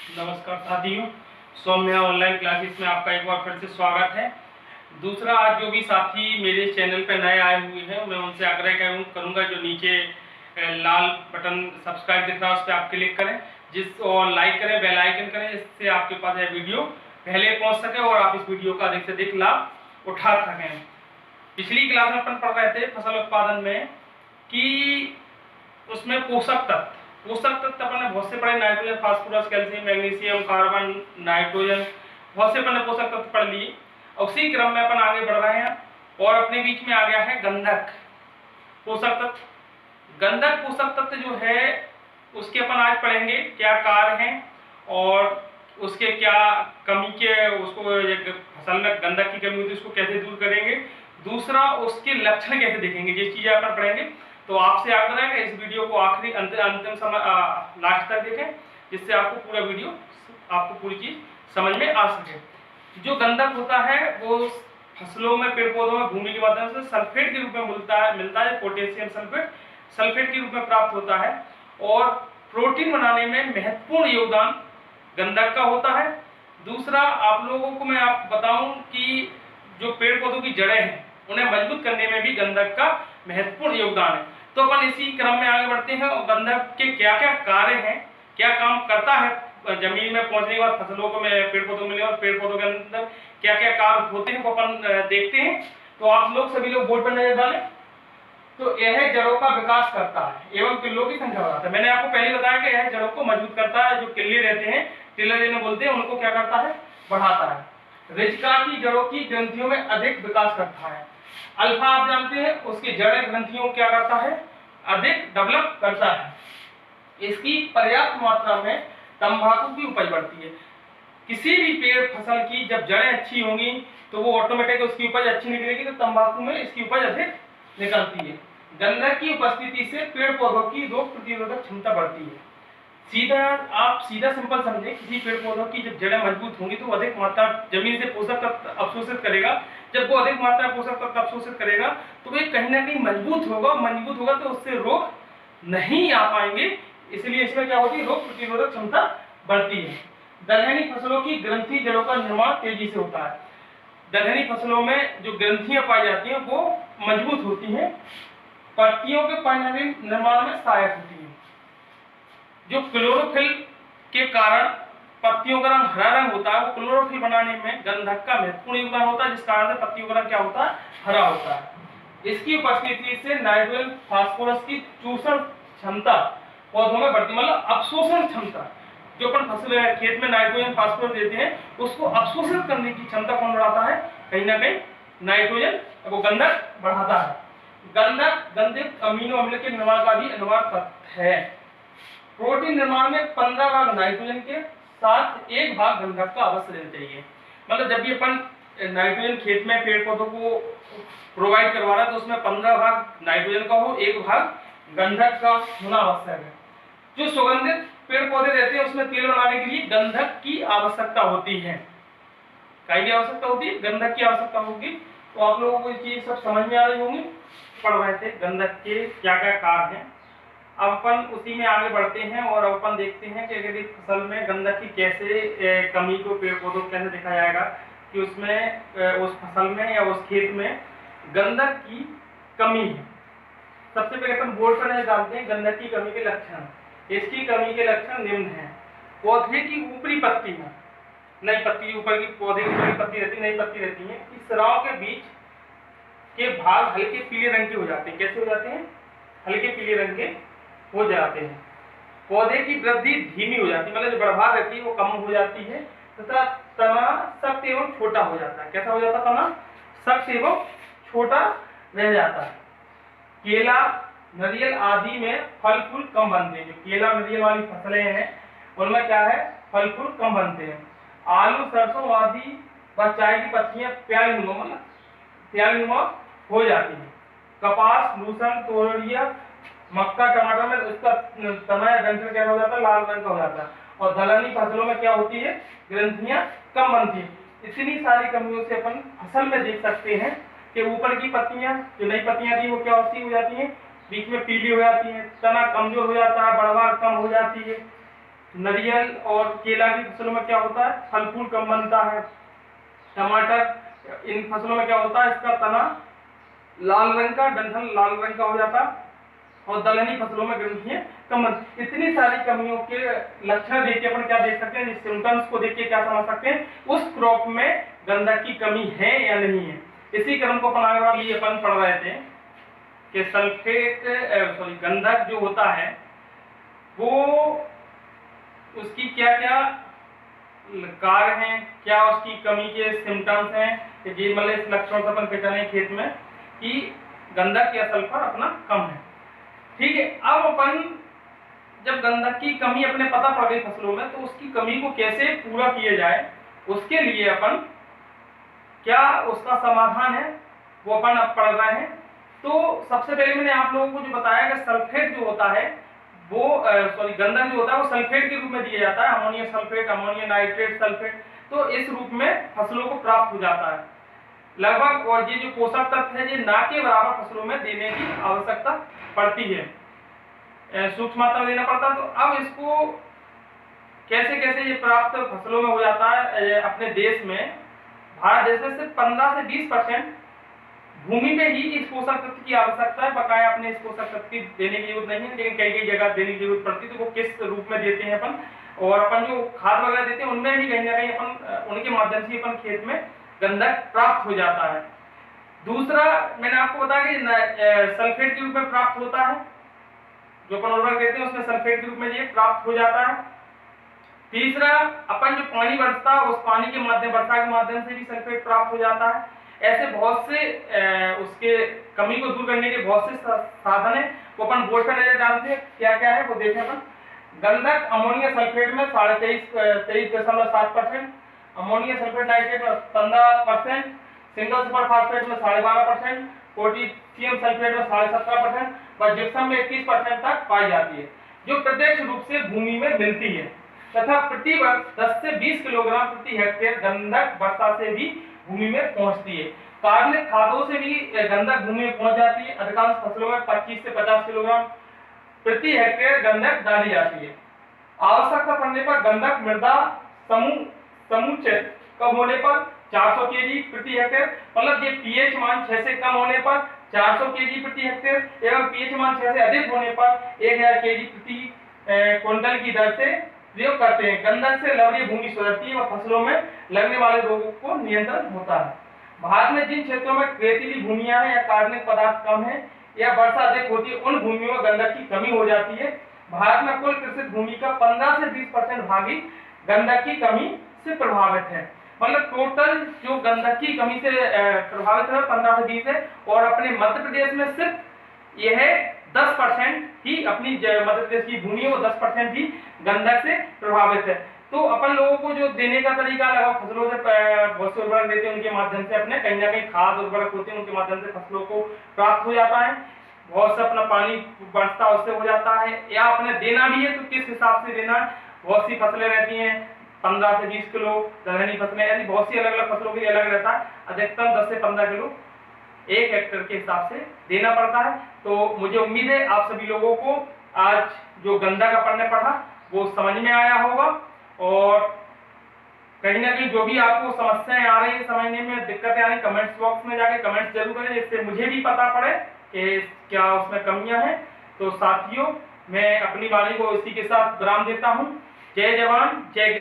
नमस्कार साथियों, सौम्य online classes में आपका एक बार फिर से स्वागत है। दूसरा, आज जो भी साथी मेरे चैनल पर नए आए हुए हैं मैं उनसे आग्रह करूंगा जो नीचे लाल बटन सब्सक्राइब दिख रहा है उस पर आप क्लिक करें, और लाइक करें, बेल आइकन करें, इससे आपके पास यह वीडियो पहले पहुंच सके और आप इस वीडियो का अधिक से अधिक लाभ उठा सकें। पिछली क्लास में अपन पढ़ रहे थे फसल उत्पादन में कि उसमें पोषक तत्व अपन ने बहुत से पढ़े, nitrogen, phosphorus, calcium, magnesium, carbon, nitrogen, बहुत से अपन ने पोषक तत्व पढ़ लिए। उसी क्रम में अपन आगे बढ़ रहे हैं और अपने बीच में आ गया है गंधक पोषक तत्व। गंधक पोषक तत्व जो है उसके अपन आज पढ़ेंगे क्या कार्य हैं और उसके क्या कमी के, उसको फसल में गंधक की कमी होती है उसको कैसे दूर करेंगे। दूसरा, उसके लक्षण कैसे देखेंगे, ये चीजें अपन पढ़ेंगे। तो आपसे आग्रह है कि इस वीडियो को आखिरी अंतिम समय लास्ट तक देखें, जिससे आपको पूरा वीडियो, आपको पूरी चीज समझ में आ सके। जो गंधक होता है वो फसलों में, पेड़ पौधों में भूमि के माध्यम से सल्फेट के रूप में मिलता है, पोटेशियम सल्फेट के रूप में प्राप्त होता है और प्रोटीन बनाने में महत्वपूर्ण योगदान गंधक का होता है। दूसरा, आप लोगों को मैं बताऊं कि जो पेड़ पौधों की जड़ें हैं उन्हें मजबूत करने में भी गंधक का महत्वपूर्ण योगदान है। तो अपन इसी क्रम में आगे बढ़ते हैं और गंधक के क्या क्या कार्य हैं, क्या काम करता है जमीन में पहुंचने के बाद, फसलों को पेड़ पौधों मिलने और पेड़ पौधों के अंदर क्या क्या कार्य होते हैं वो अपन देखते हैं। तो आप लोग सभी लोग बोर्ड पर नजर डालें। तो यह जड़ों का विकास करता है एवं किल्लों की संख्या बढ़ाता है। मैंने आपको पहले बताया कि यह जड़ों को मजबूत करता है, जो किल्ले रहते हैं, टिल्ले जिन्हें बोलते हैं, उनको क्या करता है, बढ़ाता है। रेजिका की जड़ों की ग्रंथियों में अधिक विकास करता है। अल्फा आप जानते हैं, उसकी जड़ ग्रंथियों क्या करता है, अधिक डेवलप करता है। इसकी पर्याप्त मात्रा में तंबाकू की उपज बढ़ती है। किसी भी पेड़ फसल की जब जड़ें अच्छी होंगी तो वो ऑटोमेटिक उसकी उपज अच्छी निकलेगी, तो तंबाकू में इसकी उपज अधिक निकलती है। गंधक की उपस्थिति से पेड़ पौधों की रोग प्रतिरोधक क्षमता बढ़ती है। सीधा सिंपल समझे, किसी पेड़ पौधों की जब जड़ें मजबूत होंगी तो वो अधिक मात्रा जमीन से पोषक तत्व अवशोषित करेगा। जब वो अधिक मात्रा पोषक तत्व अवशोषित करेगा तो वो कहीं ना कहीं मजबूत होगा तो उससे रोग नहीं आ पाएंगे। इसलिए इसमें क्या होती है, रोग प्रतिरोधक क्षमता बढ़ती है। दलहनी फसलों की ग्रंथि जड़ों का निर्माण तेजी से होता है। दलहनी फसलों में जो ग्रंथियां पाई जाती हैं वो मजबूत होती हैं, पत्तियों के पर्णहरी निर्माण में सहायक होती है। जो क्लोरोफिल के कारण पत्तियों का रंग हरा रंग होता है, वो क्लोरोफिल बनाने में गंधक का महत्वपूर्ण योगदान होता है, जिस कारण से पत्तियों का रंग क्या होता है, हरा होता है। इसकी उपस्थिति से नाइट्रोजन फास्फोरस की चूषण क्षमता पौधों में बढ़ती, मतलब अवशोषण क्षमता। जो अपन फसल खेत में नाइट्रोजन फास्फोरस देते हैं उसको अवशोषित करने की क्षमता कौन बढ़ाता है, कहीं ना कहीं नाइट्रोजन, वो गंधक बढ़ाता है। गंधक गंधित अमीनो अम्ल के निर्माण का भी अनिवार्य तत्व है। प्रोटीन निर्माण में 15 भाग नाइट्रोजन के साथ 1 भाग गंधक का अवश्य लेना चाहिए। मतलब जब भी अपन नाइट्रोजन खेत में पेड़ पौधों को प्रोवाइड करवा रहा है तो उसमें 15 भाग नाइट्रोजन का हो, 1 भाग गंधक का होना आवश्यक है। जो सुगंधित पेड़ पौधे रहते हैं उसमें तेल बनाने के लिए गंधक की आवश्यकता होती है। काय की आवश्यकता होती है, गंधक की आवश्यकता होगी। तो आप लोगों को ये चीज सब समझ में आ रही होंगी। पढ़ रहे थे गंधक के क्या क्या कार्य हैं। अब अपन उसी में आगे बढ़ते हैं और अब अपन देखते हैं कि यदि फसल में गंधक की कैसे कमी को पेड़ पौधों को कैसे देखा जाएगा कि उसमें उस फसल में या उस खेत में गंधक की कमी है। सबसे पहले अपन बोर्ड पर डालते हैं गंधक की कमी के लक्षण। इसकी कमी के लक्षण निम्न हैं। पौधे की ऊपरी पत्तियां, नई पत्ती ऊपर की, पौधे की ऊपरी पत्ती रहती, नई पत्ती रहती है, इस सिराओं के बीच के भाग हल्के पीले रंग के हो जाते हैं। कैसे हो जाते हैं, हल्के पीले रंग के हो जाते हैं। पौधे की वृद्धि धीमी हो जाती है, मतलब जो बढ़वार रहती है वो कम हो जाती है तथा तना सख्त एवं छोटा हो जाता है। कैसा हो जाता है, तना सख्त एवं छोटा रह जाता है। केला, नारियल आदि में फल फूल कम बनते हैं। जो केला नारियल वाली फसलें हैं उनमें क्या है, फल फूल कम बनते हैं। आलू, सरसों आदि व चाय की पत्तियां प्यालीनुमा हो जाती है। कपास, लूसन, तोरिया, मक्का, टमाटर में उसका तना या डंठल क्या हो जाता है, लाल रंग का हो जाता है। और दलहनी फसलों में क्या होती है, ग्रंथियां कम बनती है। इतनी सारी कमियों से अपन फसल में देख सकते हैं कि ऊपर की पत्तियां, जो नई पत्तियां थी वो क्या होती हो जाती हैं, बीच में पीली हो जाती है, तना कमजोर हो जाता है, बढ़वार कम हो जाती है। नारियल और केला की फसलों में क्या होता है, फल फूल कम बनता है। टमाटर, इन फसलों में क्या होता है, इसका तना लाल रंग का, डंठल लाल रंग का हो जाता है और दलहनी फसलों में ग्रंथियां कम। इतनी सारी कमियों के लक्षण देख के अपन क्या देख सकते हैं, सिम्टम्स को देख के क्या समझ सकते हैं उस क्रॉप में गंधक की कमी है या नहीं है। इसी क्रम को अपन पढ़ रहे थे कि गंधक जो होता है वो उसकी क्या क्या कार्य हैं, क्या उसकी कमी के सिम्टम्स हैं, कि मतलब इस लक्षण से अपन पहचाने खेत में कि गंधक या सल्फर अपना कम है। ठीक है, अब अपन जब गंधक की कमी अपने पता पड़ गई फसलों में, तो उसकी कमी को कैसे पूरा किया जाए उसके लिए अपन क्या उसका समाधान है वो अपन अब पढ़ रहे हैं। तो सबसे पहले मैंने आप लोगों को जो बताया कि सल्फेट जो होता है वो गंधक जो होता है वो सल्फेट के रूप में दिया जाता है, ammonium sulphate, ammonium nitrate sulphate. तो इस रूप में फसलों को प्राप्त हो जाता है लगभग, और ये जो पोषक तत्व है ये ना के बराबर फसलों में देने की आवश्यकता पड़ती है, सूक्ष्म मात्रा में देना पड़ता है। तो अब इसको कैसे कैसे ये प्राप्त फसलों में हो जाता है। अपने देश में, भारत देश में सिर्फ 15 से 20% भूमि में ही इस पोषक तत्व की आवश्यकता है, बकाया अपने इस पोषक तत्व की देने की जरूरत नहीं है, लेकिन कई कई जगह देने की जरूरत पड़ती है। तो वो किस रूप में देते हैं अपन, और अपन जो खाद वगैरह देते हैं उनमें भी कहीं ना कहीं अपन उनके माध्यम से अपन खेत में गंधक प्राप्त हो जाता है। दूसरा मैंने आपको बताया कि सल्फेट के रूप में प्राप्त होता है, जो अपन उर्वरक देते हैं उसमें सल्फेट के रूप में ये प्राप्त हो जाता है। तीसरा, अपन जो पानी बरसता है उस पानी के माध्यम, वर्षा के माध्यम से भी सल्फेट प्राप्त हो जाता है। ऐसे बहुत से उसके कमी को दूर करने के बहुत से साधन है, वो अपन बोर्ड पर नजर डालते हैं क्या क्या है वो देखें अपन। गंधक अमोनियम सल्फेट में 23.7%, अमोनियम सल्फेट नाइट्रेट में 15%, सिंगल सुपर फास्फेट में 12.5%, पोटेशियम सल्फेट में 17.5% और जिप्सम में 21% तक पाई जाती है, जो प्रत्यक्ष रूप से भूमि में मिलती है। तथा प्रति वर्ष 10 से 20 किलोग्राम प्रति हेक्टेयर गंधक वर्षा से भी भूमि में पहुंचती है। कार्बनिक खादों से भी गंधक भूमि में पहुंच जाती है। अधिकांश फसलों में 25 से 50 किलोग्राम प्रति हेक्टेयर गंधक डाली जाती है। आवश्यकता पड़ने पर गंधक मृदा समुच्चय कम होने पर 400 केजी प्रति हेक्टेयर, मतलब ये पीएच मान 6 से कम होने पर 400 केजी प्रति हेक्टेयर एवं पीएच मान 6 से अधिक होने पर 1000 केजी प्रति क्विंटल की दर से प्रयोग करते हैं। गंधक से लवणीय भूमि सुधरती है और फसलों में लगने वाले रोगों को नियंत्रण होता है। भारत में जिन क्षेत्रों में रेतीली भूमियां हैं या कार्बनिक पदार्थ कम है या वर्षा अधिक होती है, उन भूमियों में गंधक की कमी हो जाती है। भारत में कुल कृषित भूमि का 15 से 20% भाग ही गंधक की कमी से प्रभावित है। मतलब टोटल जो गंधक की कमी से प्रभावित है 15 से 20 है, और अपने मध्य प्रदेश में सिर्फ यह 10% ही, अपनी मध्य प्रदेश की भूमि है वो 10% ही गंधक से प्रभावित है। तो अपन लोगों को जो देने का तरीका लगा, फसलों से बहुत से उर्वरक देते हैं उनके माध्यम से अपने कहीं ना कहीं खाद उर्वरक होते हैं उनके माध्यम से फसलों को प्राप्त हो जाता है। बहुत से अपना पानी बरसता उससे हो जाता है, या अपने देना भी है तो किस हिसाब से देना है। बहुत सी फसलें रहती हैं 15 से 20 किलो, दलहनी फसलें, ऐसी बहुत सी अलग अलग फसलों के लिए अलग रहता है। अधिकतम 10 से 15 किलो 1 हेक्टेयर के हिसाब से देना पड़ता है। तो मुझे उम्मीद है आप सभी लोगों को आज जो गंधक अपन ने पढ़ा वो समझ में आया होगा, और कहीं ना कहीं जो भी आपको समस्याएं आ रही है समझने में, दिक्कतें आ रही, कमेंट्स बॉक्स में जाके कमेंट्स जरूर करें, जिससे मुझे भी पता पड़े कि क्या उसमें कमियां हैं। तो साथियों, मैं अपनी वाणी को इसी के साथ विराम देता हूं। जय जवान जय